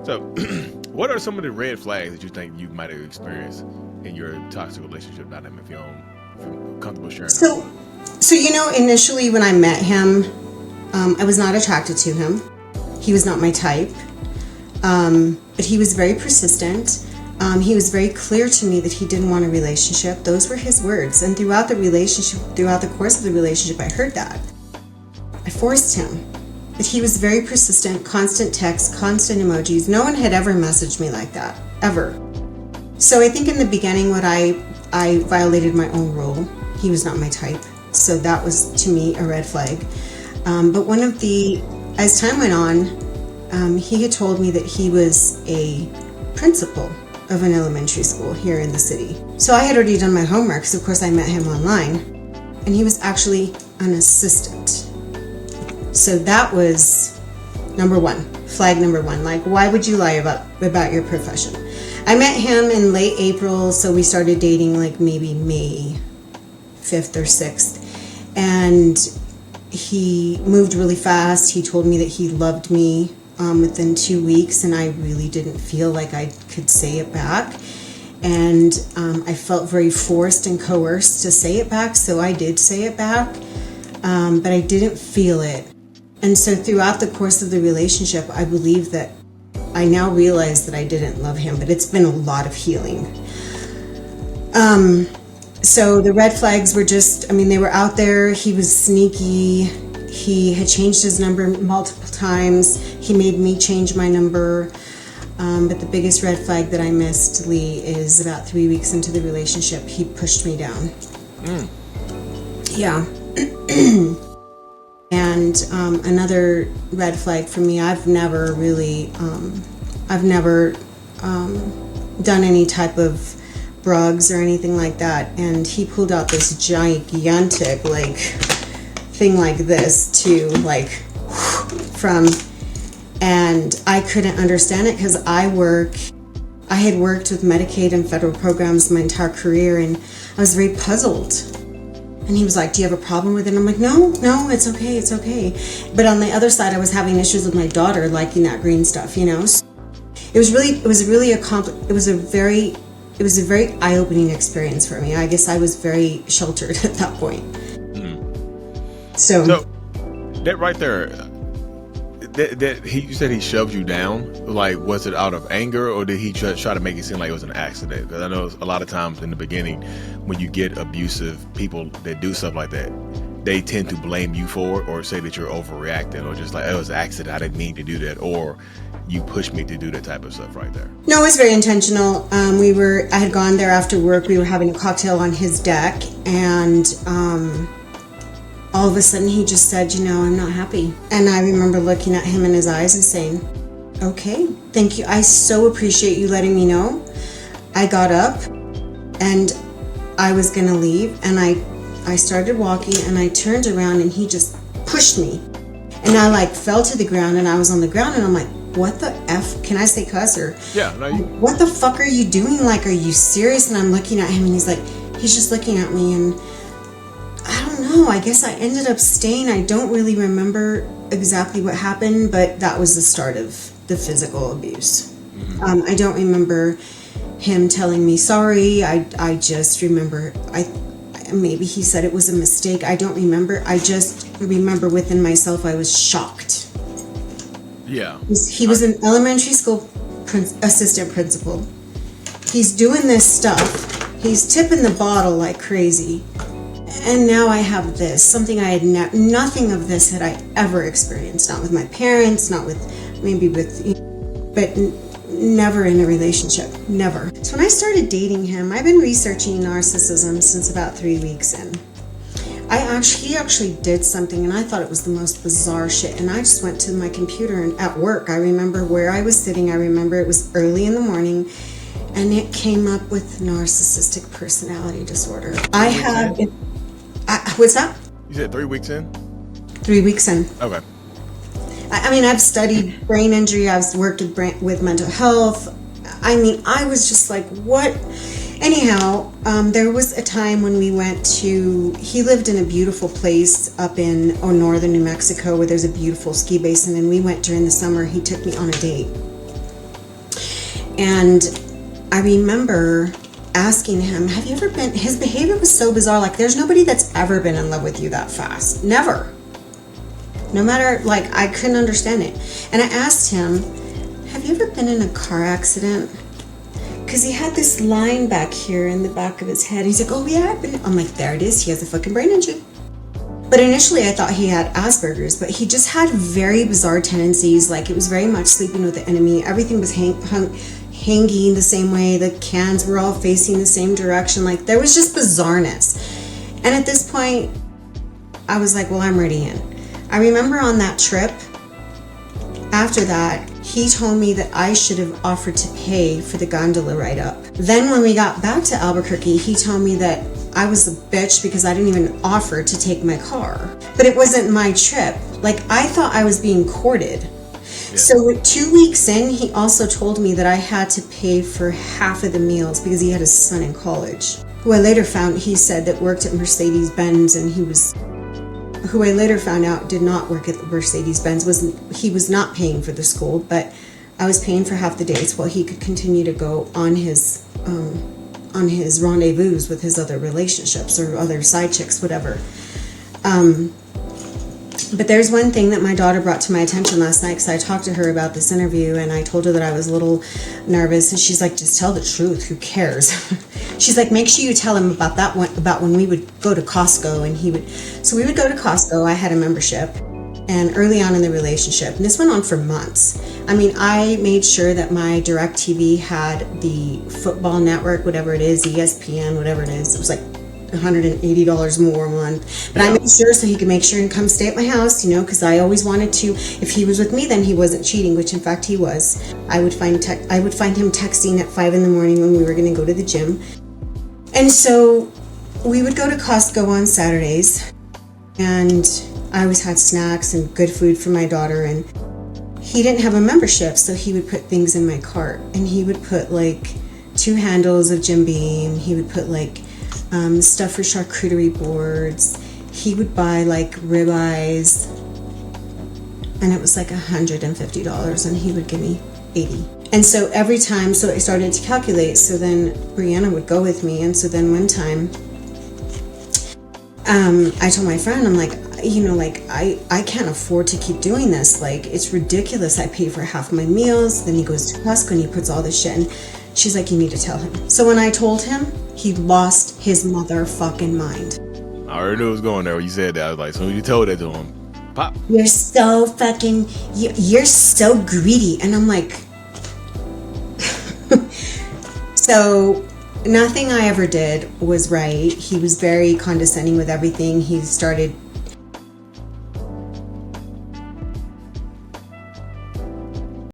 So, what are some of the red flags that you think you might have experienced in your toxic relationship dynamic? If you're comfortable sharing those So, with us. initially when I met him, I was not attracted to him. He was not my type, but he was very persistent. He was very clear to me that he didn't want a relationship. Those were his words. And throughout the course of the relationship, I heard that. I forced him. But he was very persistent, constant texts, constant emojis. No one had ever messaged me like that, ever. So I think in the beginning, I violated my own rule. He was not my type. So that was, to me, a red flag. But as time went on, he had told me that he was a principal of an elementary school here in the city. So I had already done my homework, because of course I met him online. And he was actually an assistant. So that was flag number one. Like, why would you lie about your profession? I met him in late April, so we started dating like maybe May 5th or 6th. And he moved really fast. He told me that he loved me within 2 weeks, and I really didn't feel like I could say it back. And I felt very forced and coerced to say it back, so I did say it back, but I didn't feel it. And so throughout the course of the relationship, I believe that I now realize that I didn't love him, but it's been a lot of healing. So the red flags were they were out there. He was sneaky. He had changed his number multiple times. He made me change my number. But the biggest red flag that I missed, Lee, is about 3 weeks into the relationship, he pushed me down. Yeah. And another red flag for me, I've never done any type of drugs or anything like that. And he pulled out this gigantic thing like this and I couldn't understand it, because I had worked with Medicaid and federal programs my entire career, and I was very puzzled. And he was like, do you have a problem with it? And I'm like, no, it's okay. But on the other side, I was having issues with my daughter liking that green stuff, It was a very eye-opening experience for me. I guess I was very sheltered at that point. So that right there, you said he shoved you down. Like, was it out of anger, or did he try to make it seem like it was an accident? Because I know a lot of times in the beginning, when you get abusive people that do stuff like that, they tend to blame you for it, or say that you're overreacting, or just like, it was an accident, I didn't mean to do that, or you pushed me to do that type of stuff right there. No, it was very intentional. I had gone there after work. We were having a cocktail on his deck, and all of a sudden he just said, I'm not happy. And I remember looking at him in his eyes and saying, okay, thank you. I so appreciate you letting me know. I got up and I was going to leave, and I started walking, and I turned around and he just pushed me. And I fell to the ground, and I was on the ground, and I'm like, what the F? Can I say cuss or? Yeah. No, what the fuck are you doing? Are you serious? And I'm looking at him, and he's just looking at me, and I don't know. I guess I ended up staying. I don't really remember exactly what happened, but that was the start of the physical abuse. Mm-hmm. I don't remember him telling me sorry. I just remember, maybe he said it was a mistake. I don't remember. I just remember within myself I was shocked. Yeah. He was an elementary school assistant principal. He's doing this stuff. He's tipping the bottle like crazy. And now I have this, something I had nothing of this had I ever experienced. Not with my parents, not with, but never in a relationship, never. So when I started dating him, I've been researching narcissism since about 3 weeks in. He actually did something, and I thought it was the most bizarre shit. And I just went to my computer, and at work, I remember where I was sitting. I remember it was early in the morning, and it came up with narcissistic personality disorder. What's that? You said 3 weeks in? 3 weeks in. Okay. I've studied brain injury. I've worked with mental health. I was just like, what? Anyhow, there was a time when he lived in a beautiful place up in northern New Mexico, where there's a beautiful ski basin, and we went during the summer. He took me on a date. And I remember asking him, have you ever been, his behavior was so bizarre. Like, there's nobody that's ever been in love with you that fast. Never. No matter, like, I couldn't understand it. And I asked him, have you ever been in a car accident? Because he had this line back here in the back of his head. He's like, oh yeah, I've been. I'm like, there it is. He has a fucking brain injury. But initially I thought he had Asperger's, but he just had very bizarre tendencies. Like, it was very much sleeping with the enemy. Everything was hanging the same way. The cans were all facing the same direction. Like, there was just bizarreness. And at this point, I was like, well, I'm ready in. I remember on that trip, after that, he told me that I should have offered to pay for the gondola ride up. Then when we got back to Albuquerque, he told me that I was a bitch because I didn't even offer to take my car. But it wasn't my trip. Like, I thought I was being courted. Yeah. So 2 weeks in, he also told me that I had to pay for half of the meals because he had his son in college, who I later found, he said, that worked at Mercedes-Benz, and who I later found out did not work at Mercedes-Benz. He was not paying for the school, but I was paying for half the days while he could continue to go on his rendezvous with his other relationships or other side chicks, whatever. But there's one thing that my daughter brought to my attention last night, because I talked to her about this interview and I told her that I was a little nervous, and she's like, just tell the truth, who cares? She's like, make sure you tell him about that one, about when we would go to Costco, and so we would go to Costco. I had a membership, and early on in the relationship, and this went on for months. I mean, I made sure that my DirecTV had the football network, whatever it is, ESPN, whatever it is. It was like $180 more a month, but I made sure so he could make sure and come stay at my house, because I always wanted to, if he was with me, then he wasn't cheating, which in fact he was. I would find him texting at 5 a.m. when we were going to go to the gym. And so we would go to Costco on Saturdays, and I always had snacks and good food for my daughter, and he didn't have a membership, so he would put things in my cart, and he would put like 2 handles of Jim Beam. He would put like stuff for charcuterie boards. He would buy like ribeyes, and it was like $150, and he would give me $80. And so every time, so I started to calculate. So then Brianna would go with me, and so then one time, I told my friend, I'm like, I can't afford to keep doing this. Like, it's ridiculous. I pay for half my meals. Then he goes to Costco and he puts all this shit in. She's like, you need to tell him. So when I told him, he lost his motherfucking mind. I already knew it was going there when you said that. I was like, so you told that to him, pop. You're so fucking, you're so greedy. And I'm like, so nothing I ever did was right. He was very condescending with everything. He started